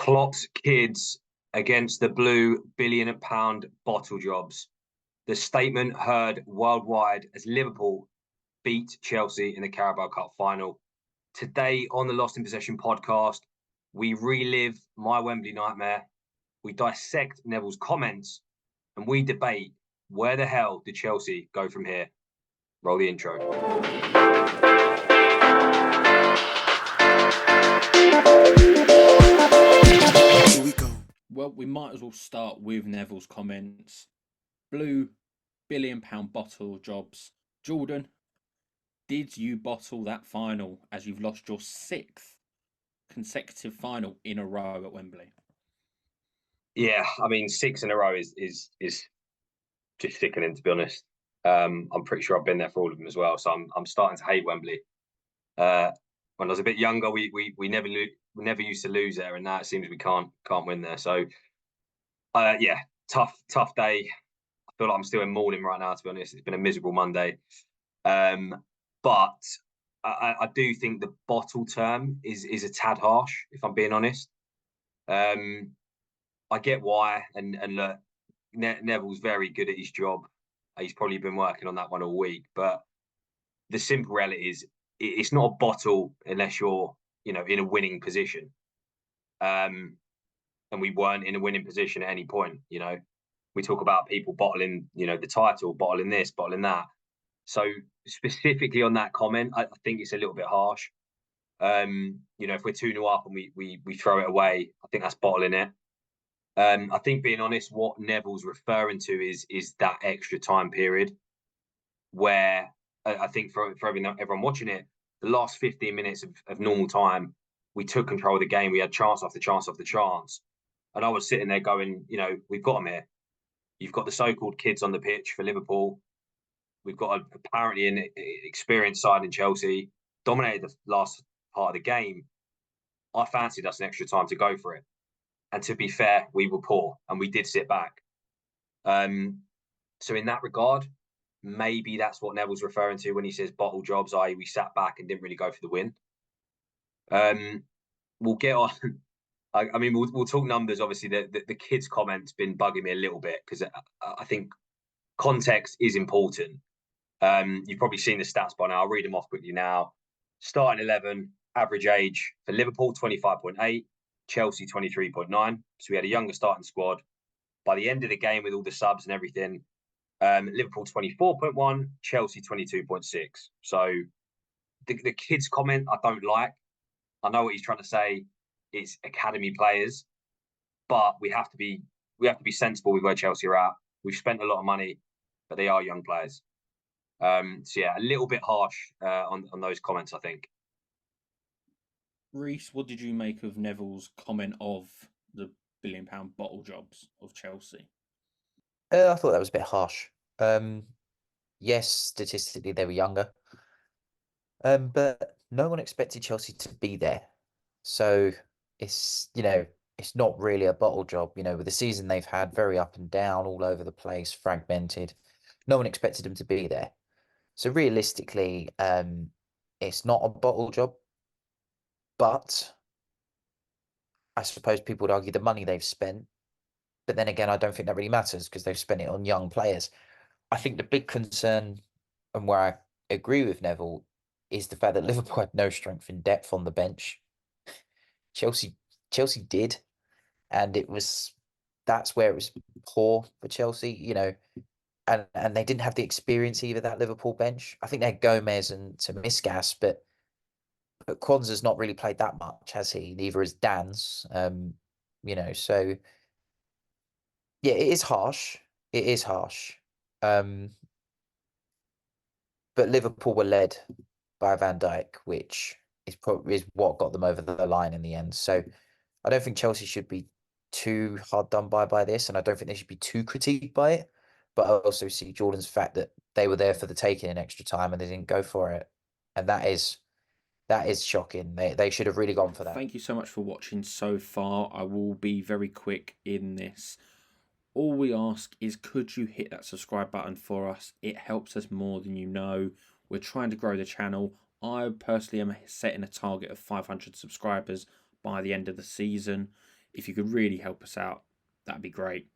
Klopp's kids against the blue £1 billion bottle jobs. The statement heard worldwide as Liverpool beat Chelsea in the Carabao Cup final. Today on the Lost in Possession podcast, we relive my Wembley nightmare, we dissect Neville's comments, and we debate where the hell did Chelsea go from here. Roll the intro. Here we go. Well, we might as well start with Neville's comments. Blue £1 billion bottle jobs. Jordan, did you bottle that final as you've lost your sixth consecutive final in a row at Wembley? Yeah, I mean, 6 in a row is just sickening, to be honest. I'm pretty sure I've been there for all of them as well, so I'm starting to hate Wembley. When I was a bit younger, we never used to lose there, and now it seems we can't win there. So, yeah, tough day. I feel like I'm still in mourning right now, to be honest. It's been a miserable Monday. But I do think the bottle term is a tad harsh, if I'm being honest. I get why, and look, Neville's very good at his job. He's probably been working on that one all week. But the simple reality is, it's not a bottle unless you're, in a winning position. And we weren't in a winning position at any point. We talk about people bottling, the title, bottling this, bottling that. So specifically on that comment, I think it's a little bit harsh. If we're 2-0 up and we throw it away, I think that's bottling it. I think, being honest, what Neville's referring to is that extra time period where I think for everyone watching it, the last 15 minutes of normal time, we took control of the game. We had chance after chance after chance. And I was sitting there going, we've got them here. You've got the so-called kids on the pitch for Liverpool. We've got apparently an experienced side in Chelsea, dominated the last part of the game. I fancied us an extra time to go for it. And to be fair, we were poor and we did sit back. So in that regard, maybe that's what Neville's referring to when he says bottle jobs, i.e. we sat back and didn't really go for the win. We'll get on. I mean, we'll talk numbers. Obviously, the kids' comment's been bugging me a little bit because I think context is important. You've probably seen the stats by now. I'll read them off quickly now. Starting 11, average age for Liverpool, 25.8. Chelsea, 23.9. So we had a younger starting squad. By the end of the game, with all the subs and everything, Liverpool 24.1, Chelsea 22.6. So the kids' comment I don't like. I know what he's trying to say. It's academy players, but we have to be sensible with where Chelsea are at. We've spent a lot of money, but they are young players. So yeah, a little bit harsh on those comments, I think. Reese, what did you make of Neville's comment of the £1 billion bottle jobs of Chelsea? I thought that was a bit harsh. Yes, statistically they were younger, but no one expected Chelsea to be there. So it's it's not really a bottle job. With the season they've had, very up and down, all over the place, fragmented. No one expected them to be there. So realistically, it's not a bottle job. But I suppose people would argue the money they've spent. But then again, I don't think that really matters because they've spent it on young players. I think the big concern, and where I agree with Neville, is the fact that Liverpool had no strength in depth on the bench. Chelsea did, and that's where it was poor for Chelsea, and they didn't have the experience either, that Liverpool bench. I think they had Gomez and Tsimikas, but Kwanzaa's not really played that much, has he? Neither has Dan's. So yeah, it is harsh. It is harsh. But Liverpool were led by Van Dijk, which is what got them over the line in the end. So I don't think Chelsea should be too hard done by this, and I don't think they should be too critiqued by it. But I also see Jordan's fact that they were there for the taking in extra time and they didn't go for it, and that is shocking. They should have really gone for that. Thank you so much for watching so far. I will be very quick in this. All we ask is, could you hit that subscribe button for us? It helps us more than you know. We're trying to grow the channel. I personally am setting a target of 500 subscribers by the end of the season. if you could really help us out, that'd be great.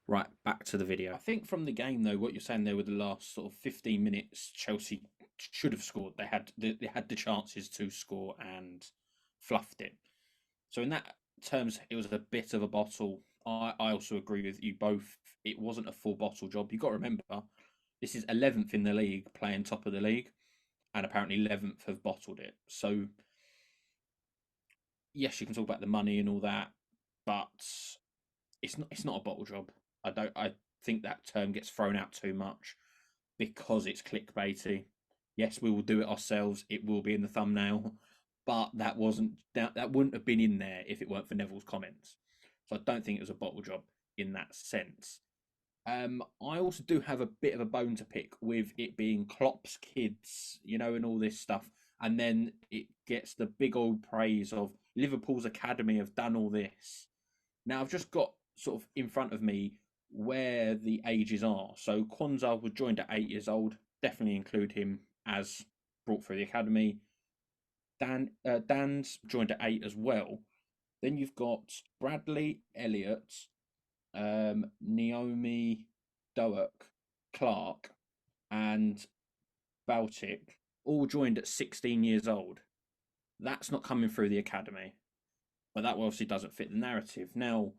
Right, back to the video. I think from the game though, what you're saying there with the last sort of 15 minutes, Chelsea should have scored. They had the chances to score and fluffed it. So in that terms, it was a bit of a bottle. I also agree with you both. It wasn't a full bottle job. You've got to remember, this is 11th in the league, playing top of the league, and apparently 11th have bottled it. So yes, you can talk about the money and all that, but it's not a bottle job. I think that term gets thrown out too much because it's clickbaity. Yes, we will do it ourselves. It will be in the thumbnail, but that wouldn't have been in there if it weren't for Neville's comments. So I don't think it was a bottle job in that sense. I also do have a bit of a bone to pick with it being Klopp's kids, and all this stuff. And then it gets the big old praise of Liverpool's academy have done all this. Now, I've just got sort of in front of me where the ages are. So Kwanzaa was joined at 8 years old. Definitely include him as brought through the academy. Dan's joined at 8 as well. Then you've got Bradley Elliott, Naomi Doak, Clark, and Baltic, all joined at 16 years old. That's not coming through the academy, but that obviously doesn't fit the narrative. Now,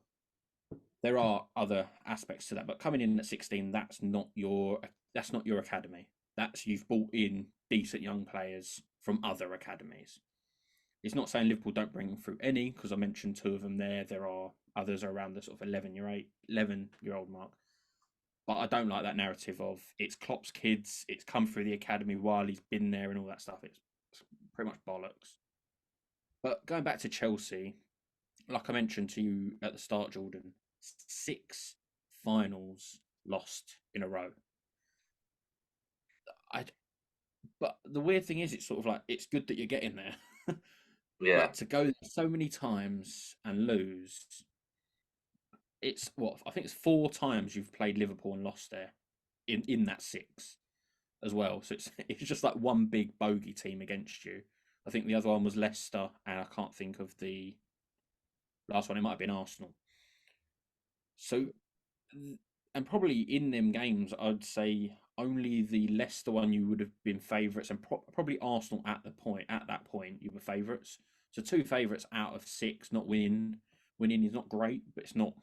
there are other aspects to that, but coming in at 16, that's not your academy. That's you've brought in decent young players from other academies. It's not saying Liverpool don't bring through any, because I mentioned 2 of them there. There are others around the sort of 11-year-old mark. But I don't like that narrative of it's Klopp's kids, it's come through the academy while he's been there and all that stuff. It's pretty much bollocks. But going back to Chelsea, like I mentioned to you at the start, Jordan, 6 finals lost in a row. But the weird thing is, it's sort of like, it's good that you're getting there. Yeah. But to go there so many times and lose, I think it's 4 times you've played Liverpool and lost there in that 6 as well. So it's just like one big bogey team against you. I think the other one was Leicester, and I can't think of the last one. It might have been Arsenal. So, and probably in them games, I'd say only the Leicester one you would have been favourites, and probably Arsenal at that point you were favourites. So 2 favourites out of 6 not winning. Winning is not great, but it's not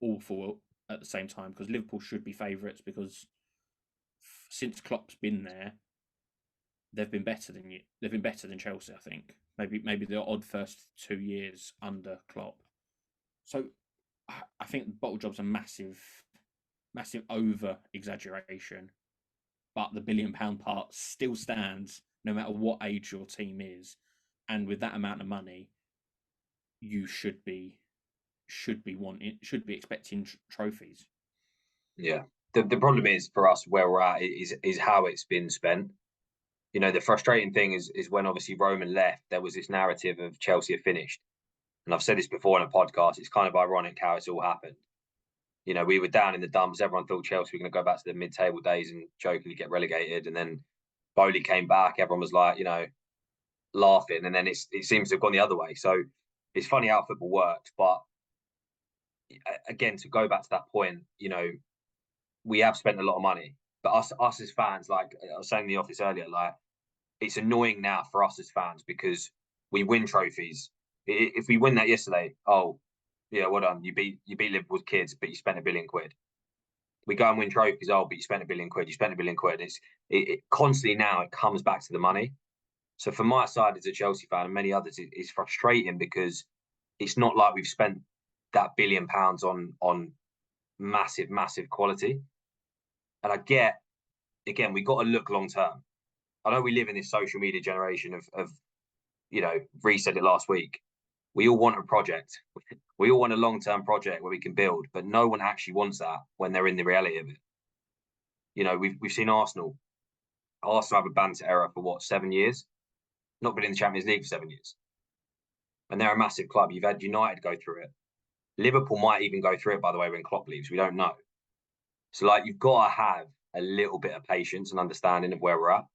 awful at the same time, because Liverpool should be favourites, because since Klopp's been there, they've been better than you. They've been better than Chelsea, I think. Maybe the odd first 2 years under Klopp. So I think the bottle job's a massive over exaggeration, but the £1 billion part still stands no matter what age your team is, and with that amount of money, you should be expecting trophies. Yeah. The problem is for us where we're at is how it's been spent. The frustrating thing is when obviously Roman left, there was this narrative of Chelsea are finished. And I've said this before on a podcast, it's kind of ironic how it's all happened. We were down in the dumps. Everyone thought Chelsea were going to go back to the mid-table days and jokingly get relegated. And then Bowley came back. Everyone was like, laughing. And then it seems to have gone the other way. So it's funny how football works. But again, to go back to that point, we have spent a lot of money. But us as fans, like I was saying in the office earlier, like it's annoying now for us as fans because we win trophies. If we win that yesterday, oh, yeah, well done. You beat Liverpool's kids, but you spent £1 billion. We go and win trophies. Oh, but you spent £1 billion. You spent £1 billion. It constantly now it comes back to the money. So for my side as a Chelsea fan and many others, it's frustrating because it's not like we've spent that £1 billion on massive quality. And I get, again, we got to look long term. I know we live in this social media generation of Reece said it last week. We all want a project. We all want a long-term project where we can build, but no one actually wants that when they're in the reality of it. We've seen Arsenal. Arsenal have a banter era for what, 7 years? Not been in the Champions League for 7 years. And they're a massive club. You've had United go through it. Liverpool might even go through it, by the way, when Klopp leaves. We don't know. So, you've got to have a little bit of patience and understanding of where we're at.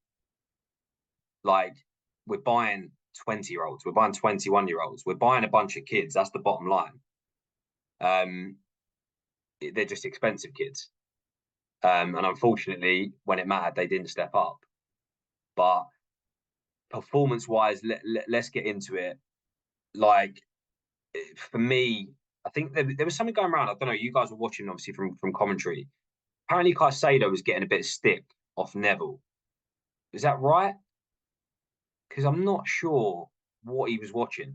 We're buying 20-year-olds. We're buying 21-year-olds. We're buying a bunch of kids. That's the bottom line. They're just expensive kids. And unfortunately, when it mattered, they didn't step up. But performance-wise, let's get into it. Like, for me, I think there was something going around. I don't know. You guys were watching, obviously, from commentary. Apparently, Caicedo was getting a bit of stick off Neville. Is that right? Because I'm not sure what he was watching.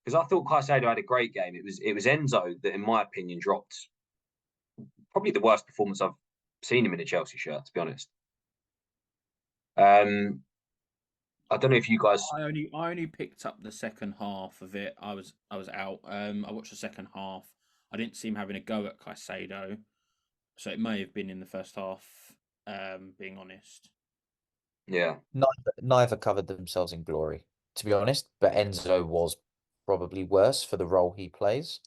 Because I thought Caicedo had a great game. It was Enzo that, in my opinion, dropped probably the worst performance I've seen him in a Chelsea shirt, to be honest. I don't know if you guys. I only picked up the second half of it. I was out. I watched the second half. I didn't see him having a go at Caicedo, so it may have been in the first half. Being honest. Yeah. Neither covered themselves in glory, to be honest. But Enzo was probably worse for the role he plays.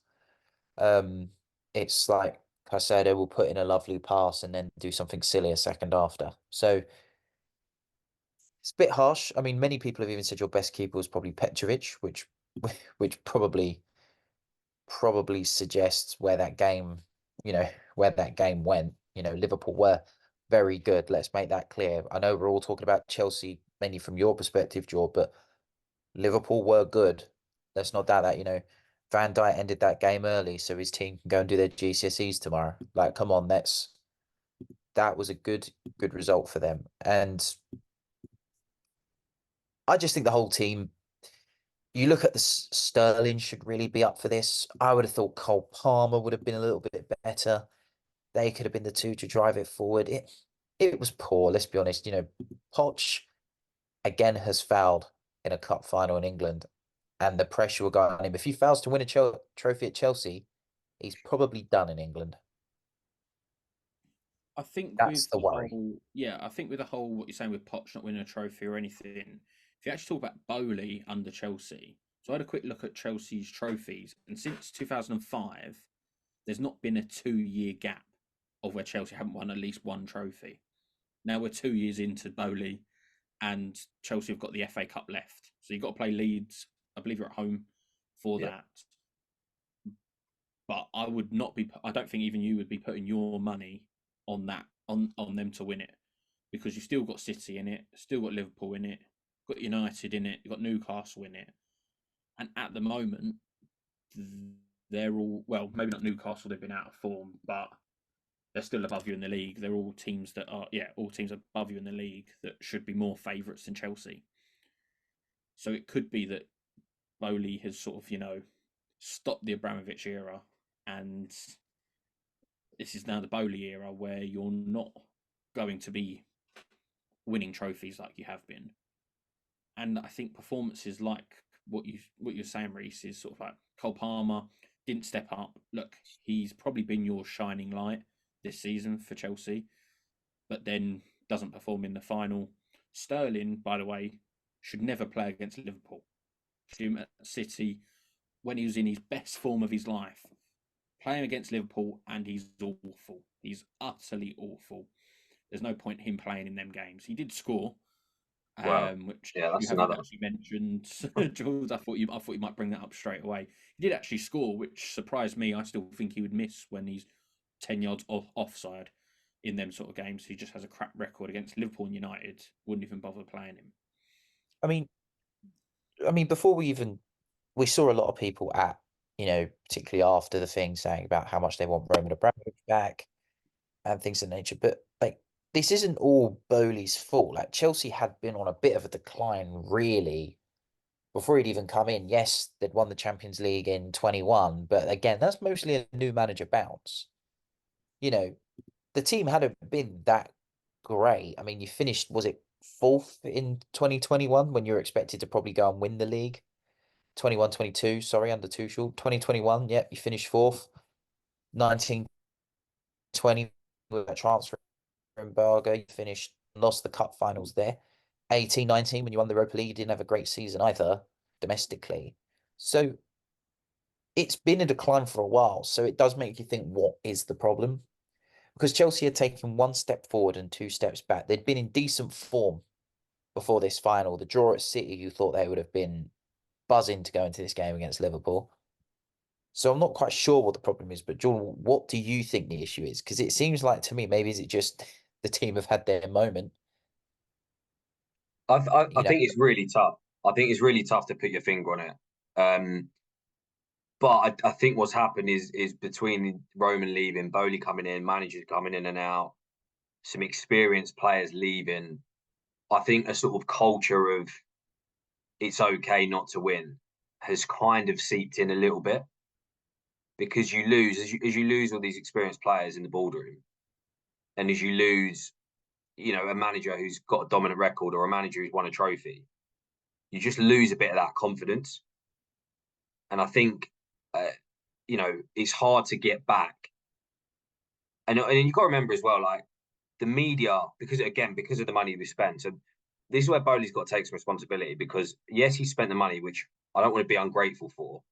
It's like Caicedo will put in a lovely pass and then do something silly a second after. So it's a bit harsh. I mean, many people have even said your best keeper was probably Petrovic, which probably suggests where that game, where that game went. Liverpool were very good. Let's make that clear. I know we're all talking about Chelsea mainly from your perspective, Joe, but Liverpool were good. Let's not doubt that. Van Dijk ended that game early, so his team can go and do their GCSEs tomorrow. Like, come on, that was a good result for them. And I just think the whole team, you look at the Sterling should really be up for this. I would have thought Cole Palmer would have been a little bit better. They could have been the two to drive it forward. It was poor, let's be honest. Poch again has fouled in a cup final in England, and the pressure will go on him. If he fails to win a trophy at Chelsea, he's probably done in England. I think That's with the worry. I think with the whole what you're saying with Poch not winning a trophy or anything, if you actually talk about Bowley under Chelsea, so I had a quick look at Chelsea's trophies, and since 2005, there's not been a 2-year gap of where Chelsea haven't won at least one trophy. Now we're 2 years into Bowley, and Chelsea have got the FA Cup left, so you've got to play Leeds. I believe you're at home for that. But I would not be. I don't think even you would be putting your money on that on them to win it, because you've still got City in it, still got Liverpool in it, got United in it, you've got Newcastle in it, and at the moment they're all, well, maybe not Newcastle, they've been out of form, but they're still above you in the league. They're all teams that are all teams above you in the league that should be more favourites than Chelsea. So it could be that Bowley has sort of stopped the Abramovich era, and this is now the Bowley era where you're not going to be winning trophies like you have been. And I think performances like what you're saying, Reece, is sort of like Cole Palmer didn't step up. Look, he's probably been your shining light this season for Chelsea, but then doesn't perform in the final. Sterling, by the way, should never play against Liverpool. Him at City, when he was in his best form of his life, playing against Liverpool, and he's awful. He's utterly awful. There's no point him playing in them games. He did score, which you haven't actually mentioned, Jules. I thought you might bring that up straight away. He did actually score, which surprised me. I still think he would miss when he's 10 yards offside in them sort of games. He just has a crap record against Liverpool and United. Wouldn't even bother playing him. I mean, before we saw a lot of people at, particularly after the thing, saying about how much they want Roman Abramovich back and things of nature. But like, this isn't all Bowley's fault. Like, Chelsea had been on a bit of a decline, really, before he'd even come in. Yes, they'd won the Champions League in 21, but again, that's mostly a new manager bounce. The team hadn't been that great. I mean, you finished, was it fourth in 2021 when you were expected to probably go and win the league? 21-22, sorry, under Tuchel. 2021, yep, you finished fourth. 19-20 with a transfer embargo, you finished, lost the cup finals there. 18-19, when you won the Europa League, you didn't have a great season either, domestically. So it's been a decline for a while. So it does make you think, what is the problem? Because Chelsea had taken one step forward and two steps back. They'd been in decent form before this final, the draw at City, you thought they would have been buzzing to go into this game against Liverpool. So I'm not quite sure what the problem is, but Jordan, what do you think the issue is? Because it seems like to me, maybe is it just the team have had their moment? I You know, think it's really tough. I think it's really tough to put your finger on it. But I think what's happened is between Roman leaving, Bowley coming in, managers coming in and out, some experienced players leaving. I think a sort of culture of it's okay not to win has kind of seeped in a little bit because you lose as you lose all these experienced players in the boardroom, and as you lose, a manager who's got a dominant record or a manager who's won a trophy, you just lose a bit of that confidence. And I think, it's hard to get back. And you've got to remember as well, like the media, because of the money we spent. So this is where Bowley's got to take some responsibility because yes, he spent the money, which I don't want to be ungrateful for,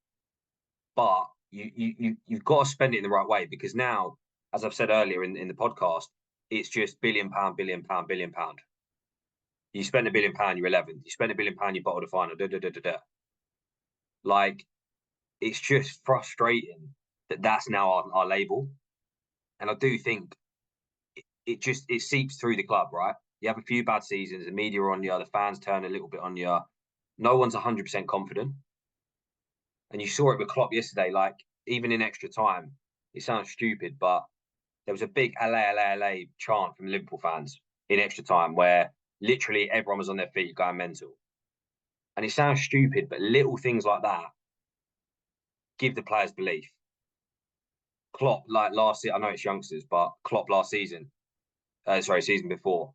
but you've got to spend it in the right way because now, as I've said earlier in the podcast, it's just £1 billion, £1 billion. You spend £1 billion, you're 11th. You spend £1 billion, you bottle the final. Da, da, da, da, da. Like, it's just frustrating that that's now our label. And I do think it seeps through the club, right? You have a few bad seasons, the media are on you, the fans turn a little bit on you. No one's 100% confident. And you saw it with Klopp yesterday, like, even in extra time, it sounds stupid, but there was a big LA chant from Liverpool fans in extra time where literally everyone was on their feet going mental. And it sounds stupid, but little things like that give the players belief. Klopp, like last year, I know it's youngsters, but Klopp last season, season before,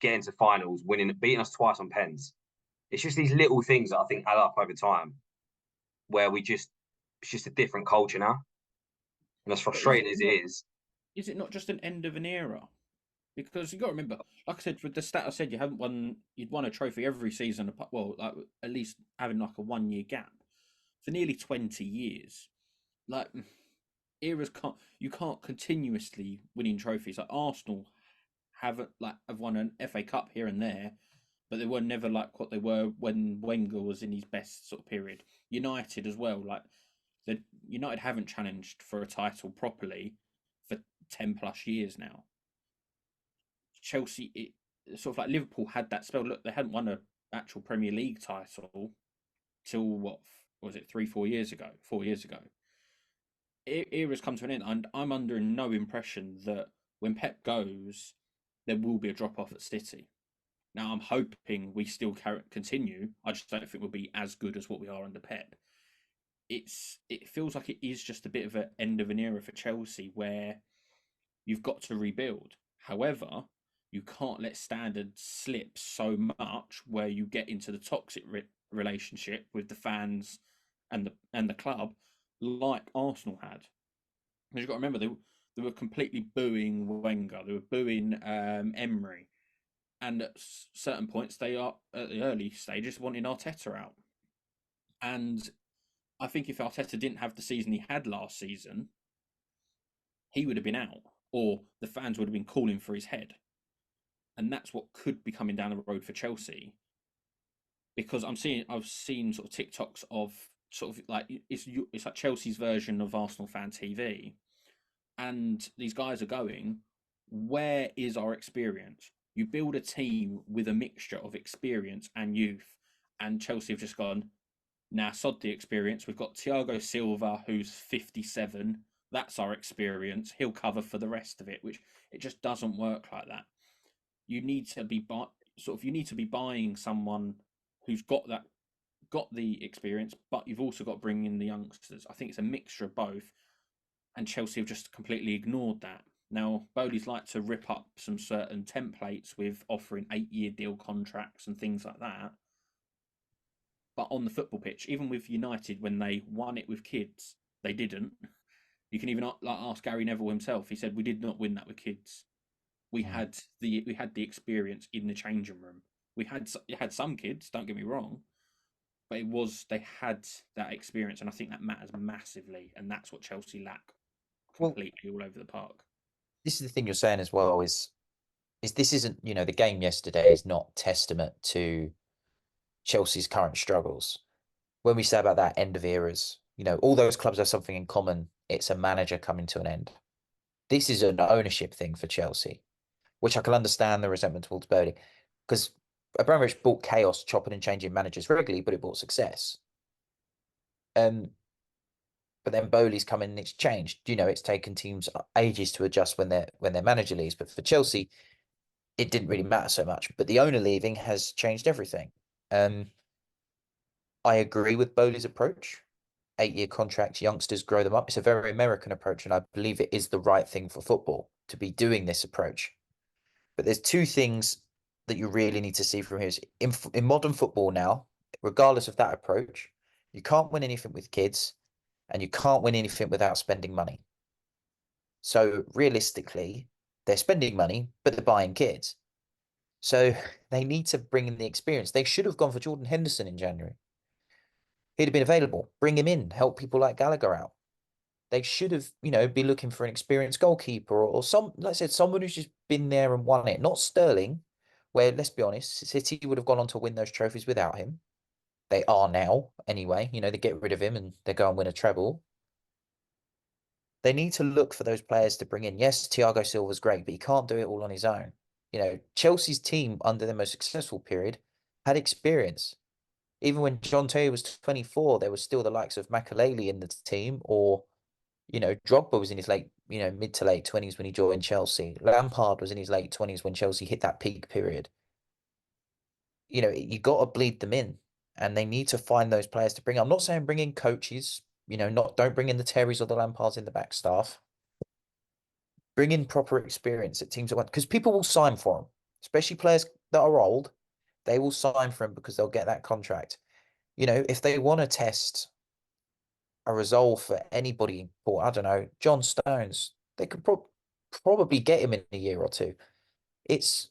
getting to finals, beating us twice on pens. It's just these little things that I think add up over time where it's just a different culture now. And as frustrating as it is. Is it not just an end of an era? Because you've got to remember, like I said, with the stat I said, you'd won a trophy every season, well, like at least having like a 1 year gap for nearly 20 years. Like, you can't continuously winning trophies. Like Arsenal have won an FA Cup here and there, but they were never like what they were when Wenger was in his best sort of period. United as well, like the United haven't challenged for a title properly for 10 plus years now. Chelsea, sort of like Liverpool had that spell. Look, they hadn't won an actual Premier League title till what was it, 4 years ago? 4 years ago. Era's come to an end, and I'm under no impression that when Pep goes, there will be a drop off at City. Now, I'm hoping we still continue. I just don't think we'll be as good as what we are under Pep. It feels like it is just a bit of an end of an era for Chelsea where you've got to rebuild. However, you can't let standards slip so much where you get into the toxic relationship with the fans and the club like Arsenal had. Because you've got to remember they were completely booing Wenger, they were booing Emery, and at certain points they are at the early stages wanting Arteta out. And I think if Arteta didn't have the season he had last season, he would have been out, or the fans would have been calling for his head. And that's what could be coming down the road for Chelsea. Because I've seen sort of TikToks of sort of like it's like Chelsea's version of Arsenal fan TV, and these guys are going, where is our experience? You build a team with a mixture of experience and youth, and Chelsea have just gone, nah, sod the experience. We've got Thiago Silva, who's 57. That's our experience. He'll cover for the rest of it, which it just doesn't work like that. You need to be buying someone who's got the experience, but you've also got to bring in the youngsters. I think it's a mixture of both, and Chelsea have just completely ignored that. Now, Bowley's like to rip up some certain templates with offering 8-year deal contracts and things like that. But on the football pitch, even with United, when they won it with kids, they didn't. You can even ask Gary Neville himself. He said, "We did not win that with kids. We had the experience in the changing room. We had some kids. Don't get me wrong, but they had that experience, and I think that matters massively. And that's what Chelsea lack completely all over the park." This is the thing you're saying as well is is this isn't, you know, the game yesterday is not testament to Chelsea's current struggles. When we say about that end of eras, you know, all those clubs have something in common. It's a manager coming to an end. This is an ownership thing for Chelsea, which I can understand the resentment towards Burnley, because Abramovich brought chaos, chopping and changing managers regularly, but it brought success. But then Bowley's come in and it's changed. You know, it's taken teams ages to adjust when their manager leaves. But for Chelsea, it didn't really matter so much. But the owner leaving has changed everything. I agree with Bowley's approach. 8-year contracts, youngsters, grow them up. It's a very American approach, and I believe it is the right thing for football to be doing this approach. But there's two things that you really need to see from here. In modern football now, regardless of that approach, you can't win anything with kids, and you can't win anything without spending money. So realistically, they're spending money, but they're buying kids. So they need to bring in the experience. They should have gone for Jordan Henderson in January. He'd have been available. Bring him in. Help people like Gallagher out. They should have, you know, be looking for an experienced goalkeeper or some, like I said, someone who's just been there and won it. Not Sterling, where, let's be honest, City would have gone on to win those trophies without him. They are now, anyway. You know, they get rid of him and they go and win a treble. They need to look for those players to bring in. Yes, Thiago Silva's great, but he can't do it all on his own. You know, Chelsea's team under their most successful period had experience. Even when John Terry was 24, there was still the likes of Makelele in the team, or, you know, Drogba was in his mid to late 20s when he joined Chelsea. Lampard was in his late 20s when Chelsea hit that peak period. You know, you got to bleed them in, and they need to find those players to bring. I'm not saying bring in coaches, you know, don't bring in the Terrys or the Lampards in the back staff. Bring in proper experience at teams that want, because people will sign for them, especially players that are old. They will sign for him because they'll get that contract. You know, if they want to test a resolve for anybody, or I don't know, John Stones, they could probably get him in a year or two. It's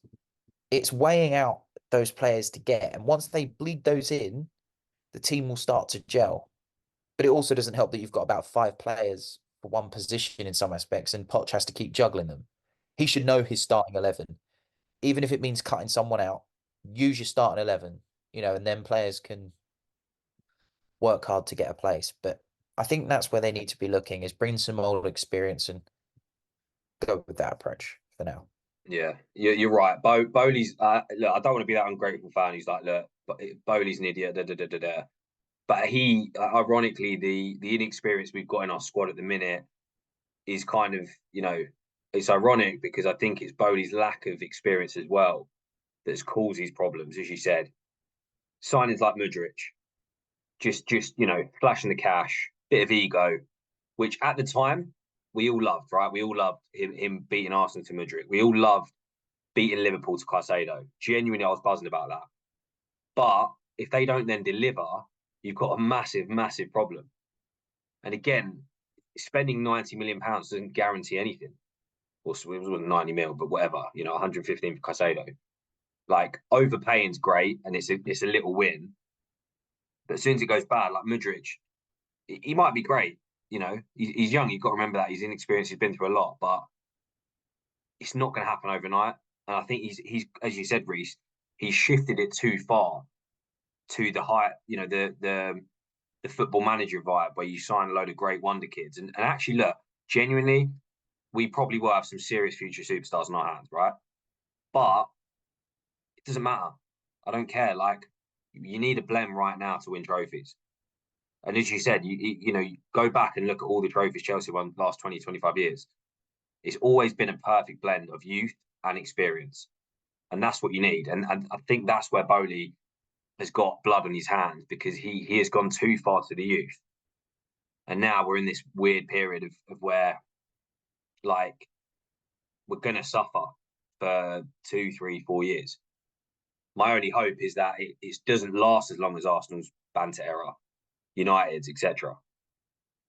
weighing out those players to get, and once they bleed those in, the team will start to gel. But it also doesn't help that you've got about 5 players for one position in some aspects, and Poch has to keep juggling them. He should know his starting 11, even if it means cutting someone out. Use your starting 11, you know, and then players can work hard to get a place. But I think that's where they need to be looking, is bring some old experience and go with that approach for now. Yeah, you're right. Bowley's look, I don't want to be that ungrateful fan who's like, look, but Bowley's an idiot. Da, da, da, da, da. But he, ironically, the inexperience we've got in our squad at the minute is kind of, you know, it's ironic because I think it's Bowley's lack of experience as well that's caused these problems, as you said. Signings like Mudryk, just you know, flashing the cash, bit of ego, which at the time we all loved, right? We all loved him beating Arsenal to Mudryk. We all loved beating Liverpool to Caicedo. Genuinely, I was buzzing about that. But if they don't then deliver, you've got a massive, massive problem. And again, spending £90 million doesn't guarantee anything. Well, it wasn't 90 mil, but whatever, you know, 115 for Caicedo. Like, overpaying's great and it's a little win. But as soon as it goes bad, like Mudryk, he might be great. You know, he's young. You've got to remember that he's inexperienced. He's been through a lot, but it's not going to happen overnight. And I think he's as you said, Reece, he's shifted it too far to the high, you know, the football manager vibe where you sign a load of great wonder kids. And actually, look, genuinely, we probably will have some serious future superstars in our hands, right? But it doesn't matter. I don't care. Like, you need a blem right now to win trophies. And as you said, you know, go back and look at all the trophies Chelsea won the last 20, 25 years. It's always been a perfect blend of youth and experience. And that's what you need. And I think that's where Bowley has got blood on his hands, because he has gone too far to the youth. And now we're in this weird period of where, like, we're going to suffer for 2, 3, 4 years. My only hope is that it doesn't last as long as Arsenal's banter era, United's, etc.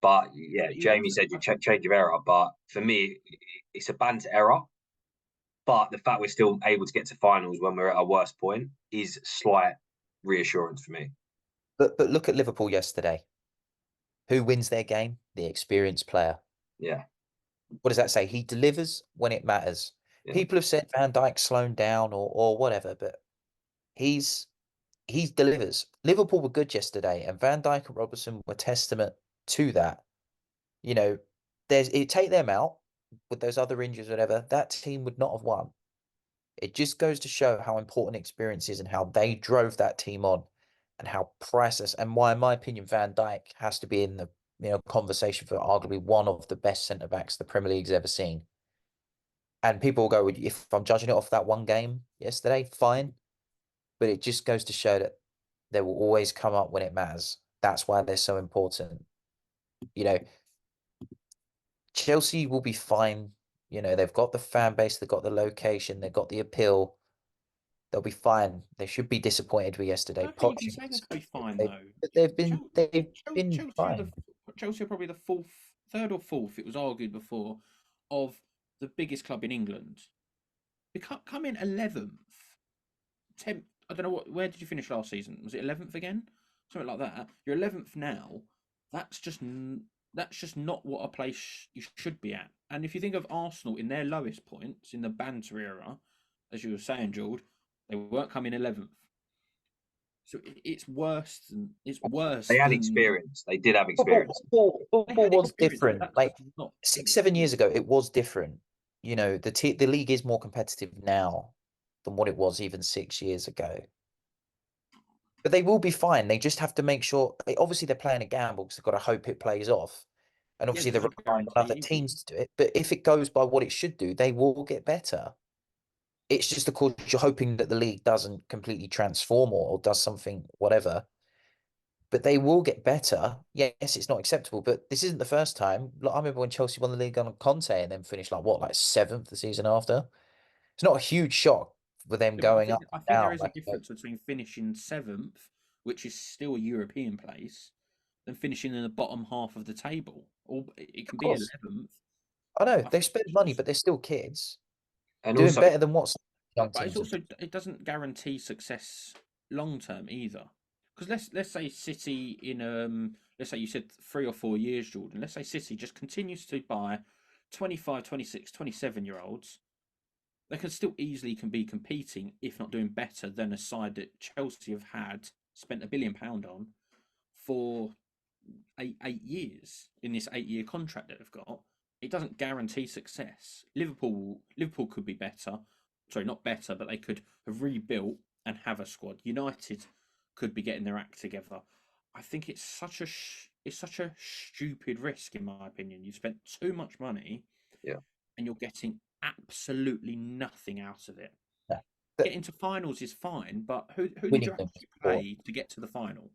But yeah, Jamie said you change of era, but for me, it's a banter era. But the fact we're still able to get to finals when we're at our worst point is slight reassurance for me. But look at Liverpool yesterday. Who wins their game? The experienced player. Yeah. What does that say? He delivers when it matters. People have said Van Dijk's slowing down or whatever, but he delivers. Liverpool were good yesterday, and Van Dijk and Robertson were testament to that. You know, take them out with those other injuries, whatever, that team would not have won. It just goes to show how important experience is and how they drove that team on and how priceless, and why, in my opinion, Van Dijk has to be in the conversation for arguably one of the best centre backs the Premier League's ever seen. And people will go, if I'm judging it off that one game yesterday, fine. But it just goes to show that they will always come up when it matters. That's why they're so important. Chelsea will be fine. They've got the fan base, they've got the location, they've got the appeal. They'll be fine. They should be disappointed with yesterday. I think you can say they'll be fine though. But they've been fine. Chelsea are probably the third or fourth. It was argued before of the biggest club in England. They come in 11th, 10th. I don't know where did you finish last season? Was it 11th again? Something like that. You're 11th now. That's just not what a place you should be at. And if you think of Arsenal in their lowest points in the banter era, as you were saying, George, they weren't coming 11th. So it's worse than They had experience. They did have experience. Football was different. Like 6-7 years ago, it was different. The league is more competitive now than what it was even 6 years ago. But they will be fine. They just have to make sure. Obviously, they're playing a gamble because they've got to hope it plays off. And obviously, they're relying on other teams to do it. But if it goes by what it should do, they will get better. It's just, of course, you're hoping that the league doesn't completely transform or does something, whatever. But they will get better. Yes, it's not acceptable, but this isn't the first time. I remember when Chelsea won the league on Conte and then finished like 7th the season after. It's not a huge shock with them going up. I think there is a difference between finishing 7th, which is still a European place, than finishing in the bottom half of the table. Or it can be 11th. I know they spend money, but they're still kids. And doing also, better than what's young but teams. It's also, it doesn't guarantee success long term either. Because let's say City in let's say you said 3 or 4 years, Jordan. Let's say City just continues to buy 25, 26, 27-year-olds. They can still easily be competing, if not doing better than a side that Chelsea have spent £1 billion on for eight years in this 8-year contract that they've got. It doesn't guarantee success. Liverpool could be better. Sorry, not better, but they could have rebuilt and have a squad. United could be getting their act together. I think it's such a stupid risk, in my opinion. You spent too much money, and you're getting absolutely nothing out of it. Yeah. Getting to finals is fine, but who did you actually play to get to the final?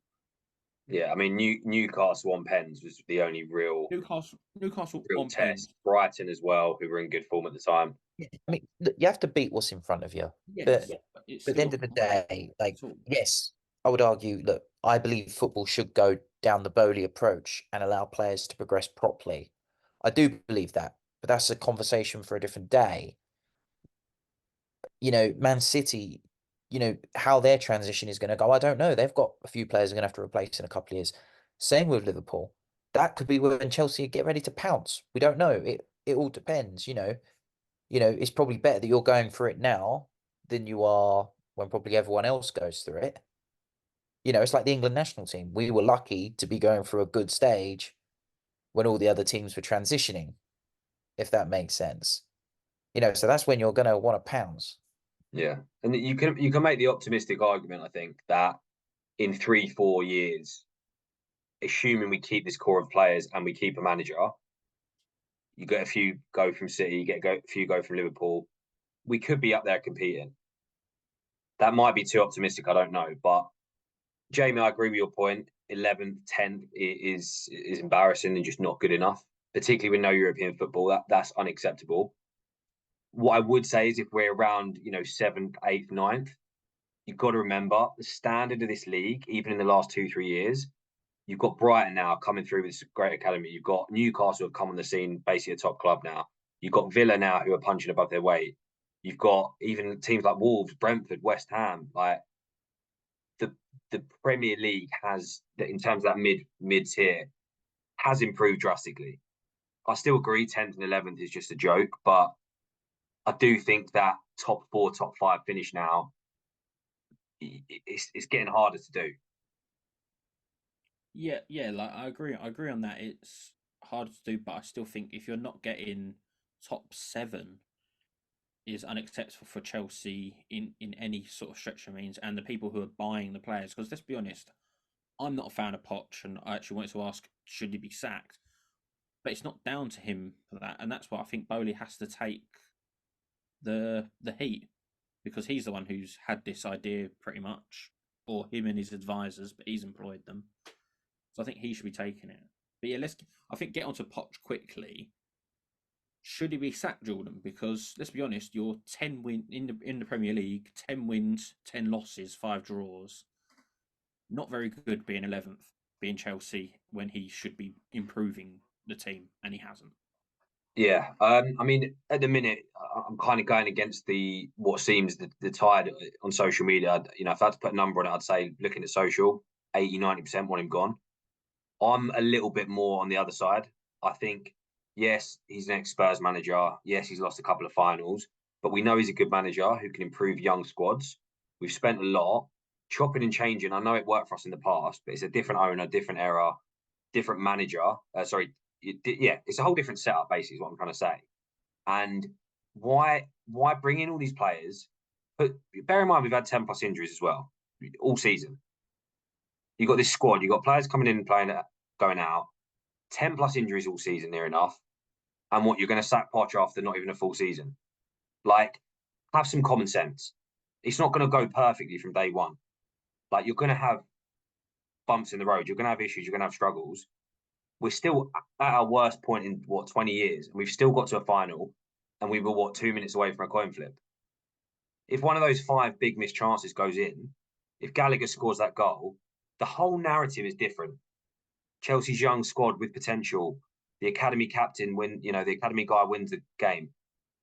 Yeah, I mean, Newcastle on pens was the only real Newcastle real on test. pens. Brighton as well, who were in good form at the time. Yeah, I mean, you have to beat what's in front of you. But at the end of the day, yes, I would argue, look, I believe football should go down the Bowley approach and allow players to progress properly. I do believe that, but that's a conversation for a different day. Man City, how their transition is going to go, I don't know. They've got a few players they're going to have to replace in a couple of years. Same with Liverpool. That could be when Chelsea get ready to pounce. We don't know. It all depends, it's probably better that you're going for it now than you are when probably everyone else goes through it. It's like the England national team. We were lucky to be going through a good stage when all the other teams were transitioning, if that makes sense. So that's when you're going to want to pounce. Yeah, and you can make the optimistic argument, I think, that in 3-4 years, assuming we keep this core of players and we keep a manager, you get a few go from City, you get a few go from Liverpool, we could be up there competing. That might be too optimistic, I don't know. But Jamie, I agree with your point. 11th, 10th is embarrassing and just not good enough, particularly with no European football. That's unacceptable. What I would say is if we're around, 7th, 8th, 9th, you've got to remember the standard of this league, even in the last 2-3 years. You've got Brighton now coming through with this great academy. You've got Newcastle have come on the scene, basically a top club now. You've got Villa now who are punching above their weight. You've got even teams like Wolves, Brentford, West Ham. Like the Premier League has, in terms of that mid tier, has improved drastically. I still agree 10th and 11th is just a joke, but I do think that top 4, top 5 finish now, it's getting harder to do. Yeah, like I agree on that. It's harder to do, but I still think if you're not getting top 7 is unacceptable for Chelsea in any sort of stretch of means, and the people who are buying the players. Because let's be honest, I'm not a fan of Poch, and I actually wanted to ask, should he be sacked? But it's not down to him for that, and that's why I think Bowley has to take the heat, because he's the one who's had this idea pretty much, or him and his advisors, but he's employed them. So I think he should be taking it. But yeah, I think get onto Poch quickly. Should he be sacked, Jordan? Because let's be honest, you're 10 win in the Premier League, 10 wins, 10 losses, 5 draws. Not very good being 11th, being Chelsea when he should be improving the team, and he hasn't. Yeah, I mean, at the minute, I'm kind of going against what seems the tide on social media. You know, if I had to put a number on it, I'd say looking at social, 80-90% want him gone. I'm a little bit more on the other side. I think, yes, he's an ex-Spurs manager. Yes, he's lost a couple of finals, but we know he's a good manager who can improve young squads. We've spent a lot chopping and changing. I know it worked for us in the past, but it's a different owner, different era, different manager. It's a whole different setup, basically, is what I'm trying to say. And why bring in all these players? But bear in mind, we've had 10 plus injuries as well all season. You've got this squad, you've got players coming in and playing, going out, 10 plus injuries all season, near enough. And what, you're going to sack Poch after not even a full season? Like, have some common sense. It's not going to go perfectly from day one. Like, you're going to have bumps in the road, you're going to have issues, you're going to have struggles. We're still at our worst point in 20 years, and we've still got to a final, and we were 2 minutes away from a coin flip. If one of those 5 big missed chances goes in, if Gallagher scores that goal, the whole narrative is different. Chelsea's young squad with potential, the academy captain the academy guy wins the game,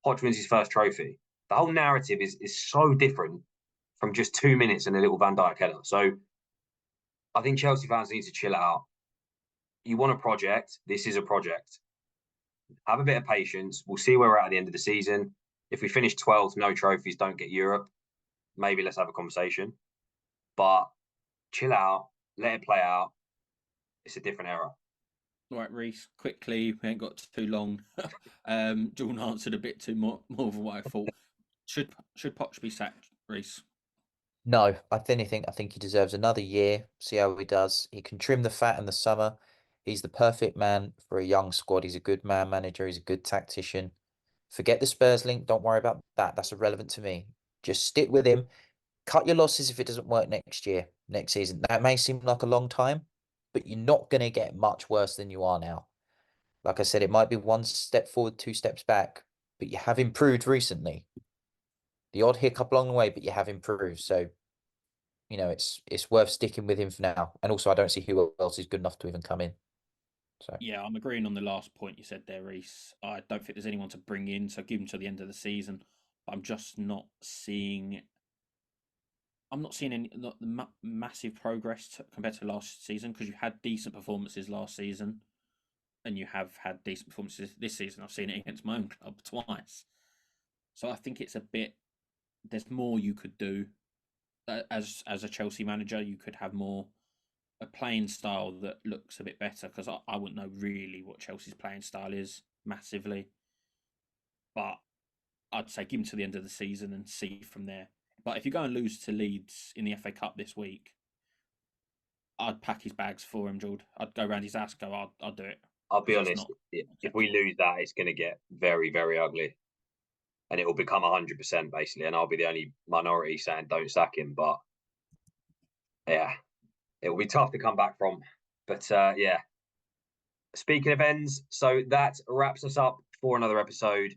Poch wins his first trophy. The whole narrative is so different from just 2 minutes and a little Van Dijk header. So I think Chelsea fans need to chill out. You want a project, this is a project. Have a bit of patience. We'll see where we're at the end of the season. If we finish 12th, no trophies, don't get Europe, maybe let's have a conversation. But chill out, let it play out. It's a different era. All right, Reese, quickly, we ain't got too long. Jordan answered a bit too more than what I thought. Should Poch be sacked, Reese? No, if anything, I think he deserves another year. See how he does. He can trim the fat in the summer. He's the perfect man for a young squad. He's a good man manager. He's a good tactician. Forget the Spurs link. Don't worry about that. That's irrelevant to me. Just stick with him. Cut your losses if it doesn't work next season. That may seem like a long time, but you're not going to get much worse than you are now. Like I said, it might be 1 step forward, 2 steps back, but you have improved recently. The odd hiccup along the way, but you have improved. So, it's worth sticking with him for now. And also, I don't see who else is good enough to even come in. So yeah, I'm agreeing on the last point you said there, Reese. I don't think there's anyone to bring in, so give him to the end of the season. I'm just not seeing. I'm not seeing any massive progress compared to last season, because you had decent performances last season, and you have had decent performances this season. I've seen it against my own club twice, so I think it's a bit. There's more you could do as a Chelsea manager. You could have a playing style that looks a bit better, because I wouldn't know really what Chelsea's playing style is massively, but I'd say give him to the end of the season and see from there. But if you go and lose to Leeds in the FA Cup this week, I'd pack his bags for him, Jord. I'd go round his ass, I'll do it. I'll be honest, if we lose that, it's going to get very, very ugly. And it will become 100% basically. And I'll be the only minority saying don't sack him. But yeah, it will be tough to come back from. But yeah, speaking of ends, so that wraps us up for another episode.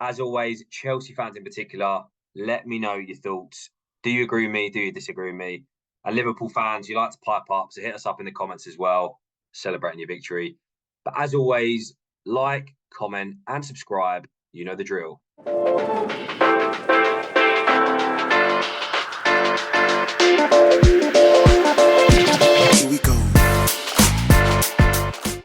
As always, Chelsea fans in particular, let me know your thoughts. Do you agree with me? Do you disagree with me? And Liverpool fans, you like to pipe up, so hit us up in the comments as well, celebrating your victory. But as always, like, comment, and subscribe. You know the drill.